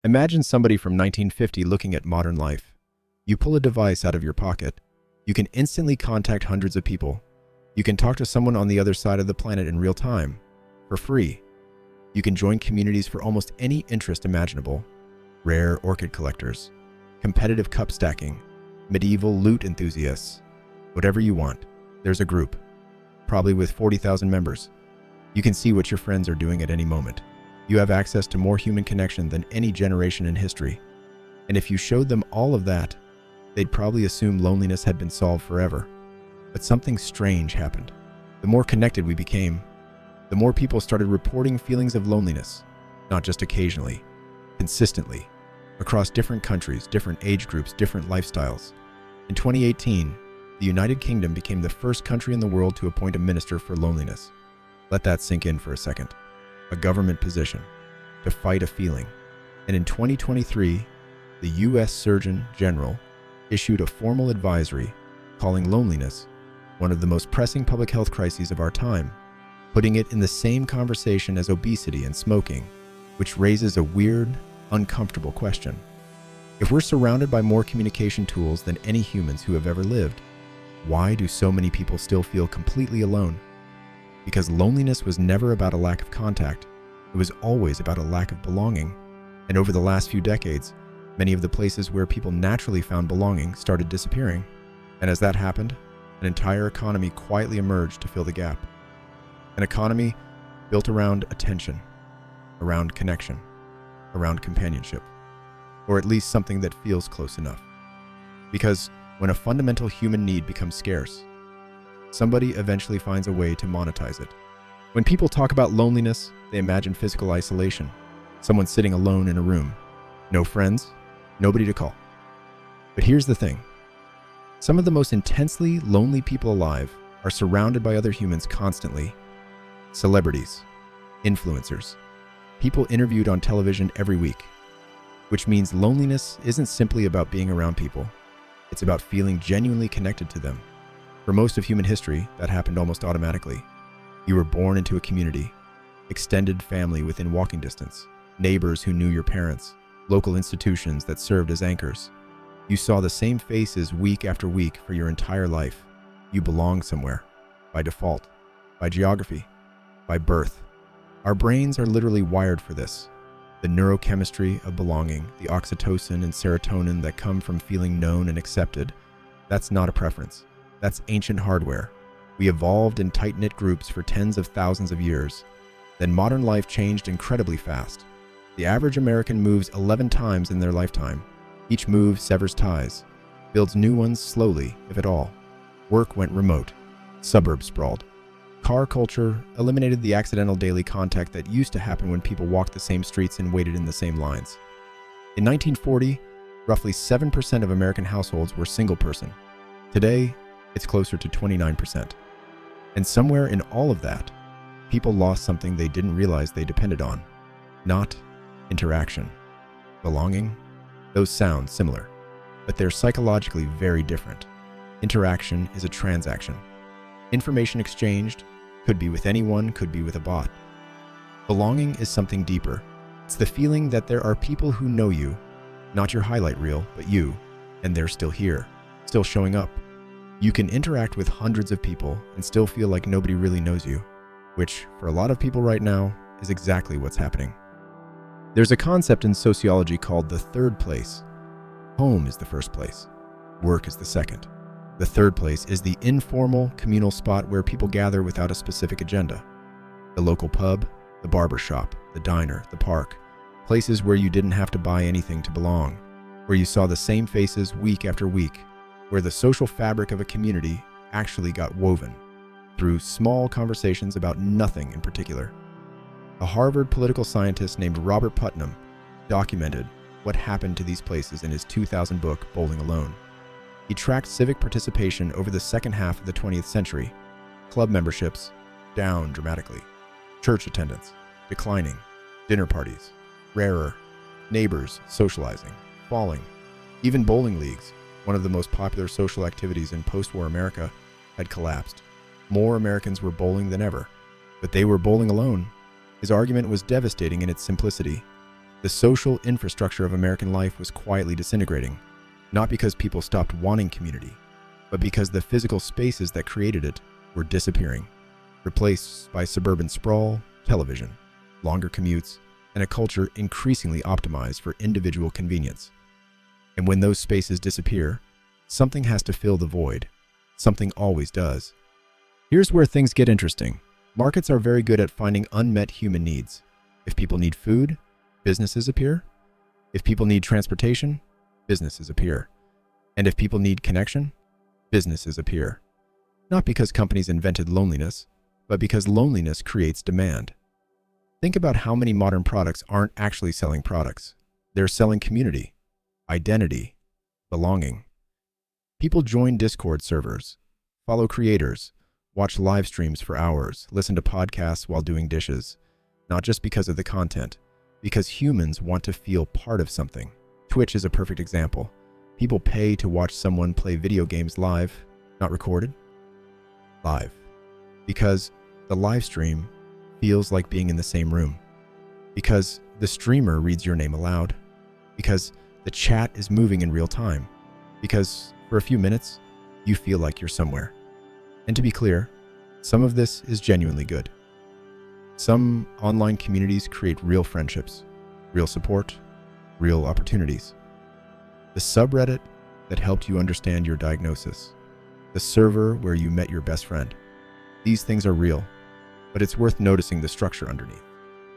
Imagine somebody from 1950 looking at modern life. You pull a device out of your pocket. You can instantly contact hundreds of people. You can talk to someone on the other side of the planet in real time, for free. You can join communities for almost any interest imaginable. Rare orchid collectors, competitive cup stacking, medieval loot enthusiasts. Whatever you want, there's a group, probably with 40,000 members. You can see what your friends are doing at any moment. You have access to more human connection than any generation in history. And if you showed them all of that, they'd probably assume loneliness had been solved forever. But something strange happened. The more connected we became, the more people started reporting feelings of loneliness, not just occasionally, consistently, across different countries, different age groups, different lifestyles. In 2018, the United Kingdom became the first country in the world to appoint a minister for loneliness. Let that sink in for a second. A government position to fight a feeling. And in 2023, the U.S. Surgeon General issued a formal advisory calling loneliness one of the most pressing public health crises of our time, putting it in the same conversation as obesity and smoking, which raises a weird, uncomfortable question. If we're surrounded by more communication tools than any humans who have ever lived, why do so many people still feel completely alone? Because loneliness was never about a lack of contact. It was always about a lack of belonging. And over the last few decades, many of the places where people naturally found belonging started disappearing. And as that happened, an entire economy quietly emerged to fill the gap. An economy built around attention, around connection, around companionship, or at least something that feels close enough. Because when a fundamental human need becomes scarce, somebody eventually finds a way to monetize it. When people talk about loneliness, they imagine physical isolation, someone sitting alone in a room, no friends, nobody to call. But here's the thing. Some of the most intensely lonely people alive are surrounded by other humans constantly. Celebrities, influencers, people interviewed on television every week, which means loneliness isn't simply about being around people. It's about feeling genuinely connected to them. For most of human history, that happened almost automatically. You were born into a community, extended family within walking distance, neighbors who knew your parents, local institutions that served as anchors. You saw the same faces week after week for your entire life. You belonged somewhere, by default, by geography, by birth. Our brains are literally wired for this. The neurochemistry of belonging, the oxytocin and serotonin that come from feeling known and accepted, that's not a preference. That's ancient hardware. We evolved in tight-knit groups for tens of thousands of years. Then modern life changed incredibly fast. The average American moves 11 times in their lifetime. Each move severs ties, builds new ones slowly, if at all. Work went remote. Suburbs sprawled. Car culture eliminated the accidental daily contact that used to happen when people walked the same streets and waited in the same lines. In 1940, roughly 7% of American households were single-person. Today, it's closer to 29%. And somewhere in all of that, people lost something they didn't realize they depended on. Not interaction. Belonging? Those sound similar, but they're psychologically very different. Interaction is a transaction. Information exchanged could be with anyone, could be with a bot. Belonging is something deeper. It's the feeling that there are people who know you, not your highlight reel, but you, and they're still here, still showing up. You can interact with hundreds of people and still feel like nobody really knows you, which, for a lot of people right now, is exactly what's happening. There's a concept in sociology called the third place. Home is the first place. Work is the second. The third place is the informal, communal spot where people gather without a specific agenda. The local pub, the barber shop, the diner, the park, places where you didn't have to buy anything to belong, where you saw the same faces week after week, where the social fabric of a community actually got woven through small conversations about nothing in particular. A Harvard political scientist named Robert Putnam documented what happened to these places in his 2000 book, Bowling Alone. He tracked civic participation over the second half of the 20th century. Club memberships down dramatically. Church attendance declining. Dinner parties rarer. Neighbors socializing falling. Even bowling leagues, one of the most popular social activities in post-war America, had collapsed. More Americans were bowling than ever, but they were bowling alone. His argument was devastating in its simplicity. The social infrastructure of American life was quietly disintegrating, not because people stopped wanting community, but because the physical spaces that created it were disappearing, replaced by suburban sprawl, television, longer commutes, and a culture increasingly optimized for individual convenience. And when those spaces disappear, something has to fill the void. Something always does. Here's where things get interesting. Markets are very good at finding unmet human needs. If people need food, businesses appear. If people need transportation, businesses appear. And if people need connection, businesses appear. Not because companies invented loneliness, but because loneliness creates demand. Think about how many modern products aren't actually selling products. They're selling community, identity, belonging. People join Discord servers, follow creators, watch live streams for hours, listen to podcasts while doing dishes, not just because of the content, because humans want to feel part of something. Twitch is a perfect example. People pay to watch someone play video games live, not recorded, live, because the live stream feels like being in the same room, because the streamer reads your name aloud, because the chat is moving in real time, because for a few minutes, you feel like you're somewhere. And to be clear, some of this is genuinely good. Some online communities create real friendships, real support, real opportunities. The subreddit that helped you understand your diagnosis, the server where you met your best friend. These things are real, but it's worth noticing the structure underneath.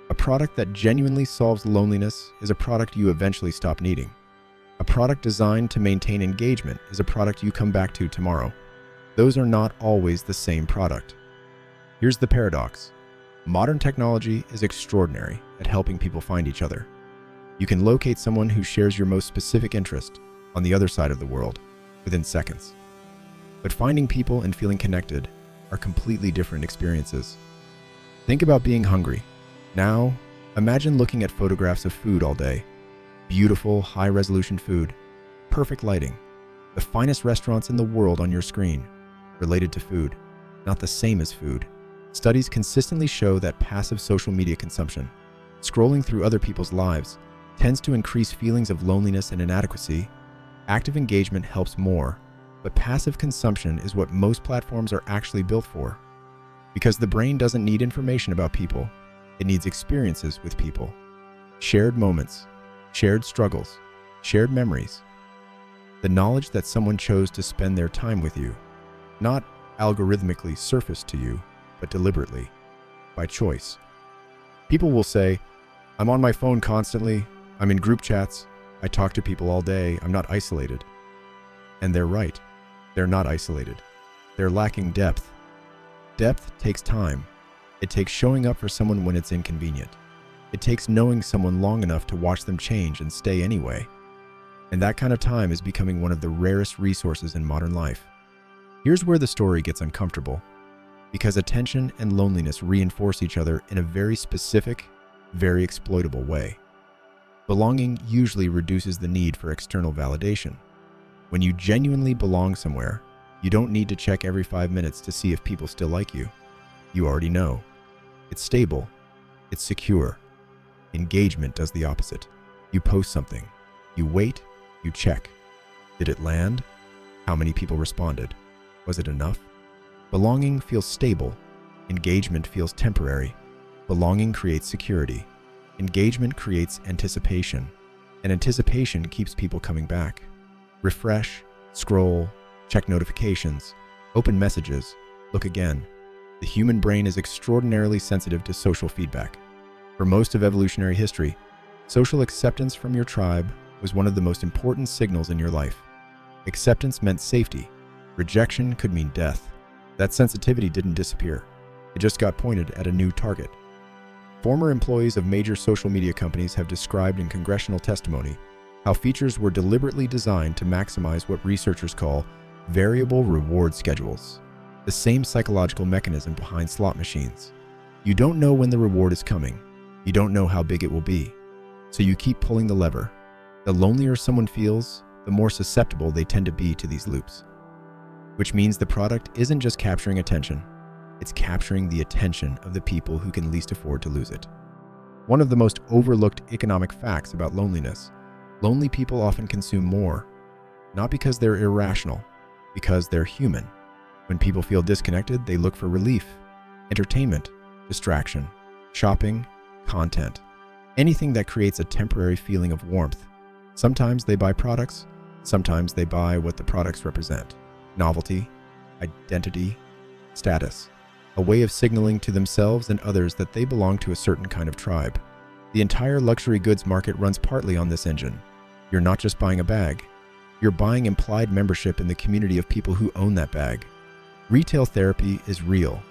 A product that genuinely solves loneliness is a product you eventually stop needing. A product designed to maintain engagement is a product you come back to tomorrow. Those are not always the same product. Here's the paradox. Modern technology is extraordinary at helping people find each other. You can locate someone who shares your most specific interest on the other side of the world within seconds. But finding people and feeling connected are completely different experiences. Think about being hungry. Now, imagine looking at photographs of food all day. Beautiful, high-resolution food, perfect lighting, the finest restaurants in the world on your screen, related to food, not the same as food. Studies consistently show that passive social media consumption, scrolling through other people's lives, tends to increase feelings of loneliness and inadequacy. Active engagement helps more, but passive consumption is what most platforms are actually built for. Because the brain doesn't need information about people, it needs experiences with people. Shared moments, shared struggles, shared memories. The knowledge that someone chose to spend their time with you, not algorithmically surfaced to you, but deliberately, by choice. People will say, I'm on my phone constantly, I'm in group chats, I talk to people all day, I'm not isolated. And they're right, they're not isolated. They're lacking depth. Depth takes time. It takes showing up for someone when it's inconvenient. It takes knowing someone long enough to watch them change and stay anyway. And that kind of time is becoming one of the rarest resources in modern life. Here's where the story gets uncomfortable. Because attention and loneliness reinforce each other in a very specific, very exploitable way. Belonging usually reduces the need for external validation. When you genuinely belong somewhere, you don't need to check every 5 minutes to see if people still like you. You already know. It's stable. It's secure. Engagement does the opposite. You post something. You wait. You check. Did it land? How many people responded? Was it enough? Belonging feels stable. Engagement feels temporary. Belonging creates security. Engagement creates anticipation. And anticipation keeps people coming back. Refresh, scroll, check notifications, open messages, look again. The human brain is extraordinarily sensitive to social feedback. For most of evolutionary history, social acceptance from your tribe was one of the most important signals in your life. Acceptance meant safety. Rejection could mean death. That sensitivity didn't disappear. It just got pointed at a new target. Former employees of major social media companies have described in congressional testimony how features were deliberately designed to maximize what researchers call variable reward schedules, the same psychological mechanism behind slot machines. You don't know when the reward is coming. You don't know how big it will be. So you keep pulling the lever. The lonelier someone feels, the more susceptible they tend to be to these loops. Which means the product isn't just capturing attention, it's capturing the attention of the people who can least afford to lose it. One of the most overlooked economic facts about loneliness: lonely people often consume more, not because they're irrational, because they're human. When people feel disconnected, they look for relief, entertainment, distraction, shopping, content, anything that creates a temporary feeling of warmth. Sometimes they buy products, sometimes they buy what the products represent: novelty, identity, status, a way of signaling to themselves and others that they belong to a certain kind of tribe. The entire luxury goods market runs partly on this engine. You're not just buying a bag, you're buying implied membership in the community of people who own that bag. Retail therapy is real.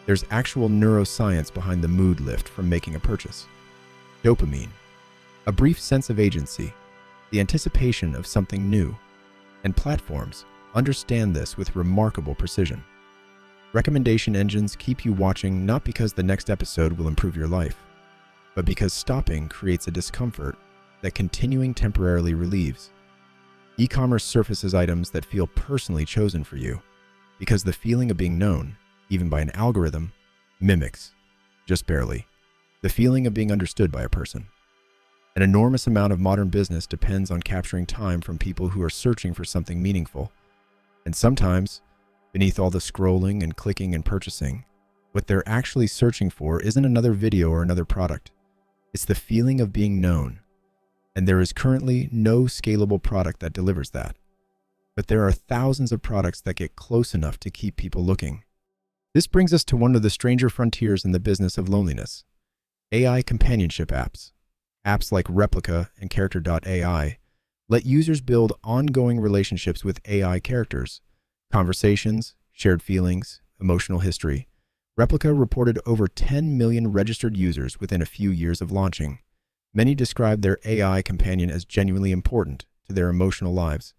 There's actual neuroscience behind the mood lift from making a purchase. Dopamine, a brief sense of agency, the anticipation of something new, and platforms understand this with remarkable precision. Recommendation engines keep you watching not because the next episode will improve your life, but because stopping creates a discomfort that continuing temporarily relieves. E-commerce surfaces items that feel personally chosen for you, because the feeling of being known, even by an algorithm, mimics, just barely, the feeling of being understood by a person. An enormous amount of modern business depends on capturing time from people who are searching for something meaningful. And sometimes, beneath all the scrolling and clicking and purchasing, what they're actually searching for isn't another video or another product. It's the feeling of being known. And there is currently no scalable product that delivers that. But there are thousands of products that get close enough to keep people looking. This brings us to one of the stranger frontiers in the business of loneliness: AI companionship apps. Apps like Replika and Character.ai let users build ongoing relationships with AI characters, conversations, shared feelings, emotional history. Replika reported over 10 million registered users within a few years of launching. Many describe their AI companion as genuinely important to their emotional lives.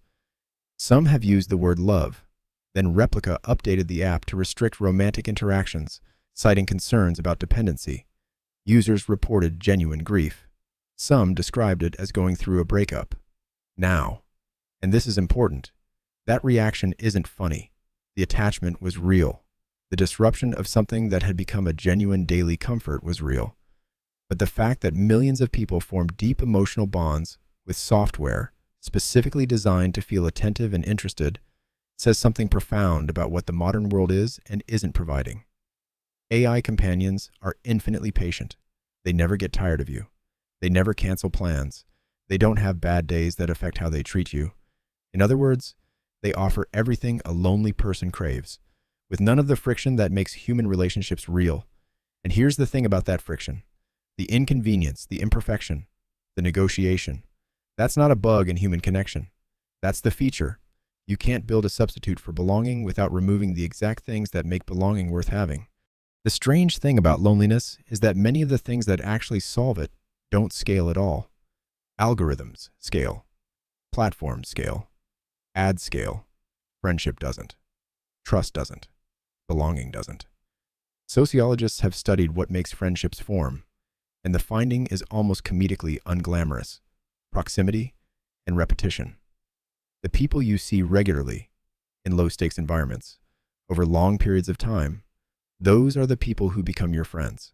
Some have used the word love. Then Replika updated the app to restrict romantic interactions, citing concerns about dependency. Users reported genuine grief. Some described it as going through a breakup. Now, and this is important, that reaction isn't funny. The attachment was real. The disruption of something that had become a genuine daily comfort was real. But the fact that millions of people form deep emotional bonds with software specifically designed to feel attentive and interested says something profound about what the modern world is and isn't providing. AI companions are infinitely patient. They never get tired of you. They never cancel plans. They don't have bad days that affect how they treat you. In other words, they offer everything a lonely person craves, with none of the friction that makes human relationships real. And here's the thing about that friction: the inconvenience, the imperfection, the negotiation. That's not a bug in human connection. That's the feature. You can't build a substitute for belonging without removing the exact things that make belonging worth having. The strange thing about loneliness is that many of the things that actually solve it don't scale at all. Algorithms scale. Platforms scale. Ads scale. Friendship doesn't. Trust doesn't. Belonging doesn't. Sociologists have studied what makes friendships form, and the finding is almost comedically unglamorous: proximity and repetition. The people you see regularly in low-stakes environments over long periods of time, those are the people who become your friends.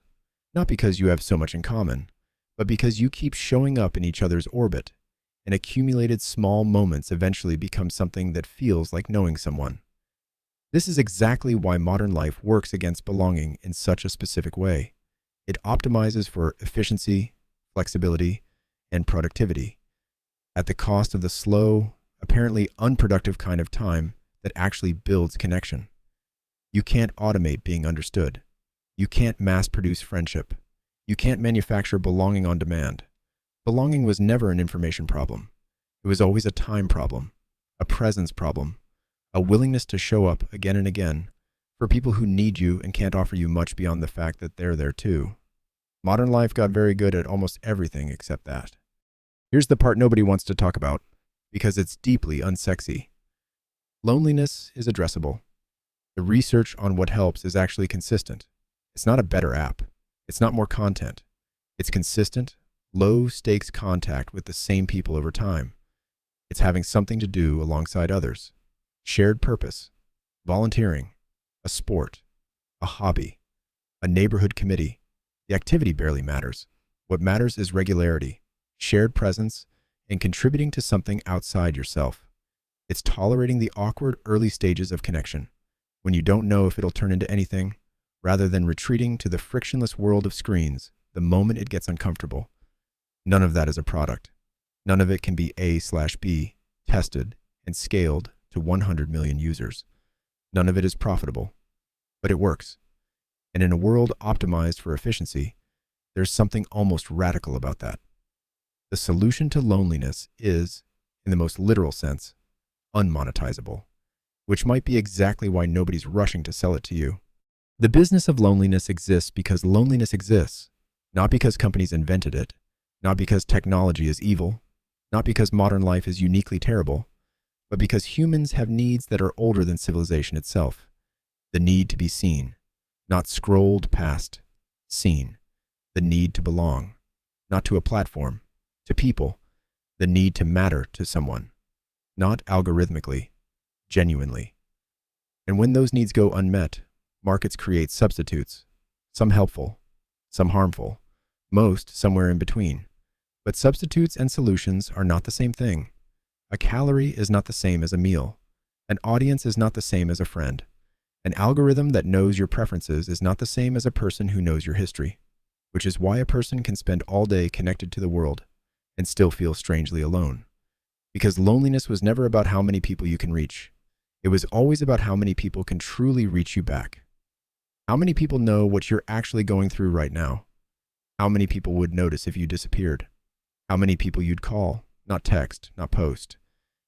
Not because you have so much in common, but because you keep showing up in each other's orbit, and accumulated small moments eventually become something that feels like knowing someone. This is exactly why modern life works against belonging in such a specific way. It optimizes for efficiency, flexibility, and productivity, at the cost of the slow, apparently unproductive kind of time that actually builds connection. You can't automate being understood. You can't mass-produce friendship. You can't manufacture belonging on demand. Belonging was never an information problem. It was always a time problem, a presence problem, a willingness to show up again and again for people who need you and can't offer you much beyond the fact that they're there too. Modern life got very good at almost everything except that. Here's the part nobody wants to talk about, because it's deeply unsexy. Loneliness is addressable. The research on what helps is actually consistent. It's not a better app. It's not more content. It's consistent, low-stakes contact with the same people over time. It's having something to do alongside others. Shared purpose, volunteering, a sport, a hobby, a neighborhood committee. The activity barely matters. What matters is regularity, shared presence, and contributing to something outside yourself. It's tolerating the awkward early stages of connection, when you don't know if it'll turn into anything, rather than retreating to the frictionless world of screens the moment it gets uncomfortable. None of that is a product. None of it can be A/B, tested, and scaled to 100 million users. None of it is profitable, but it works. And in a world optimized for efficiency, there's something almost radical about that. The solution to loneliness is, in the most literal sense, unmonetizable, which might be exactly why nobody's rushing to sell it to you. The business of loneliness exists because loneliness exists, not because companies invented it, not because technology is evil, not because modern life is uniquely terrible, but because humans have needs that are older than civilization itself. The need to be seen, not scrolled past, seen. The need to belong, not to a platform, to people. The need to matter to someone, not algorithmically, genuinely. And when those needs go unmet, markets create substitutes, some helpful, some harmful, most somewhere in between. But substitutes and solutions are not the same thing. A calorie is not the same as a meal. An audience is not the same as a friend. An algorithm that knows your preferences is not the same as a person who knows your history, which is why a person can spend all day connected to the world and still feel strangely alone. Because loneliness was never about how many people you can reach. It was always about how many people can truly reach you back. How many people know what you're actually going through right now? How many people would notice if you disappeared? How many people you'd call, not text, not post,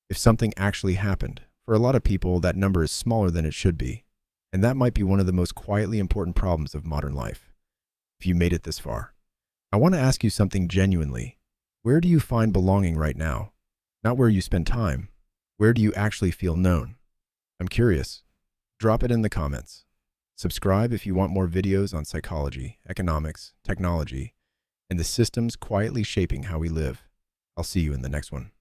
if something actually happened? For a lot of people, that number is smaller than it should be. And that might be one of the most quietly important problems of modern life. If you made it this far, I want to ask you something genuinely. Where do you find belonging right now? Not where you spend time. Where do you actually feel known? I'm curious. Drop it in the comments. Subscribe if you want more videos on psychology, economics, technology, and the systems quietly shaping how we live. I'll see you in the next one.